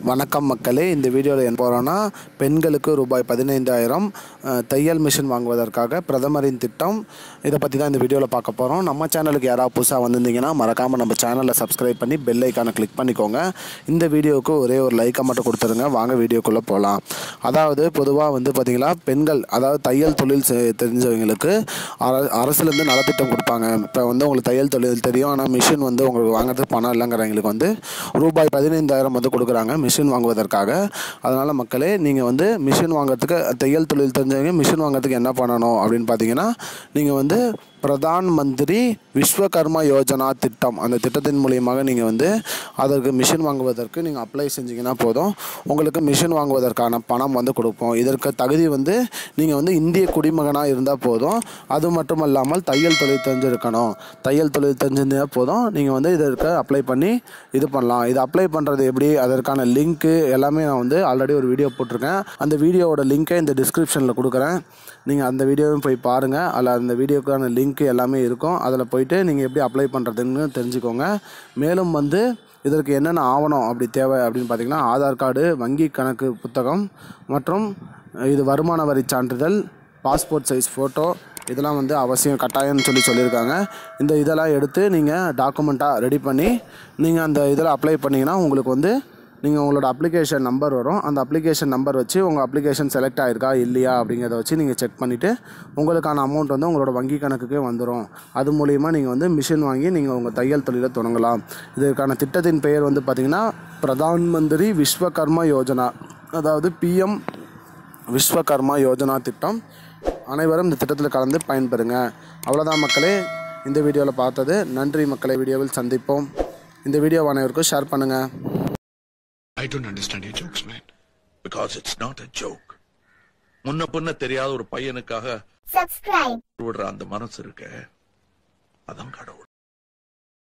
வணக்கம் மக்களே, இந்த வீடியோவில் என்ன போகிறோன்னா, பெண்களுக்கு ரூபாய் 15,000 தையல் மிஷின் வாங்குவதற்காக பிரதமரின் திட்டம். இதை பற்றி தான் இந்த வீடியோவில் பார்க்க போகிறோம். நம்ம சேனலுக்கு யாராவது புதுசாக வந்திருந்தீங்கன்னா மறக்காமல் நம்ம சேனலை சப்ஸ்கிரைப் பண்ணி பெல் ஐக்கானை கிளிக் பண்ணிக்கோங்க. இந்த வீடியோவுக்கு ஒரே ஒரு லைக்கை மட்டும் கொடுத்துருங்க. வாங்க வீடியோக்குள்ளே போகலாம். அதாவது பொதுவாக பார்த்திங்கன்னா, பெண்கள் அதாவது தையல் தொழில் தெரிஞ்சவங்களுக்கு அரசுலேருந்து நலத்திட்டம் கொடுப்பாங்க. இப்போ உங்களுக்கு தையல் தொழில் தெரியும், ஆனால் மிஷின் உங்களுக்கு வாங்குறதுக்கு பணம் இல்லைங்கிறவங்களுக்கு ரூபாய் 15,000 கொடுக்குறாங்க மிஷின் வாங்குவதற்காக. அதனால் மக்களே, நீங்கள் மிஷின் வாங்குறதுக்கு தையல் தொழில் தெரிஞ்சவங்க மிஷின் வாங்குறதுக்கு என்ன பண்ணணும் அப்படின்னு பார்த்தீங்கன்னா, நீங்கள் பிரதான் மந்திரி விஸ்வகர்மா யோஜனா திட்டம், அந்த திட்டத்தின் மூலியமாக நீங்கள் அதற்கு மிஷின் வாங்குவதற்கு நீங்கள் அப்ளை செஞ்சிங்கன்னா போதும். உங்களுக்கு மிஷின் வாங்குவதற்கான பணம் கொடுப்போம். இதற்கு தகுதி நீங்கள் இந்திய குடிமகனாக இருந்தால் போதும். அது மட்டும் இல்லாமல் தையல் தொழில் தெரிஞ்சிருக்கணும். தையல் தொழில் தெரிஞ்சிருந்தால் போதும். நீங்கள் இதற்கு அப்ளை பண்ணி இது பண்ணலாம். இது அப்ளை பண்ணுறது எப்படி, அதற்கான லிங்க்கு எல்லாமே நான் ஆல்ரெடி ஒரு வீடியோ போட்டிருக்கேன். அந்த வீடியோவோட லிங்க்கை இந்த டிஸ்கிரிப்ஷனில் கொடுக்குறேன். நீங்கள் அந்த வீடியோவும் போய் பாருங்கள். அதில் அந்த வீடியோக்கான லிங்க் எல்லாமே இருக்கும். அதில் போயிட்டு நீங்கள் எப்படி அப்ளை பண்ணுறதுன்னு தெரிஞ்சுக்கோங்க. மேலும் இதற்கு என்னென்ன ஆவணம் அப்படி தேவை அப்படின்னு பார்த்தீங்கன்னா, ஆதார் கார்டு, வங்கி கணக்கு புத்தகம் மற்றும் இது வருமான வரி சான்றிதழ், பாஸ்போர்ட் சைஸ் ஃபோட்டோ, இதெல்லாம் அவசியம் கட்டாயம்னு சொல்லியிருக்காங்க. இதெல்லாம் எடுத்து நீங்கள் டாக்குமெண்ட்டாக ரெடி பண்ணி நீங்கள் அந்த இதில் அப்ளை பண்ணிங்கன்னா உங்களுக்கு நீங்கள் உங்களோட அப்ளிகேஷன் நம்பர் வரும். அந்த அப்ளிகேஷன் நம்பர் வச்சு உங்கள் அப்ளிகேஷன் செலக்ட் ஆகிருக்கா இல்லையா அப்படிங்கிறத வச்சு நீங்கள் செக் பண்ணிவிட்டு உங்களுக்கான அமௌண்ட் உங்களோட வங்கி கணக்குக்கே வந்துடும். அது மூலிமா நீங்கள் மிஷின் வாங்கி நீங்கள் உங்கள் தையல் தொழிலை தொடங்கலாம். இதற்கான திட்டத்தின் பெயர் பார்த்திங்கன்னா, பிரதான் மந்திரி விஸ்வகர்மா யோஜனா, அதாவது PM விஸ்வகர்மா யோஜனா திட்டம். அனைவரும் இந்த திட்டத்தில் கலந்து பயன்பெறுங்க. அவ்வளோதான் மக்களே, இந்த வீடியோவில் பார்த்தது. நன்றி மக்களே, வீடியோவில் சந்திப்போம். இந்த வீடியோ அனைவருக்கும் ஷேர் பண்ணுங்கள். I don't understand your jokes, man. Because it's not a joke. முன்ன பின்ன தெரியாத ஒரு பையனுக்காக subscribe விடுற அந்த மனசு இருக்க, அதான் கடவுள்.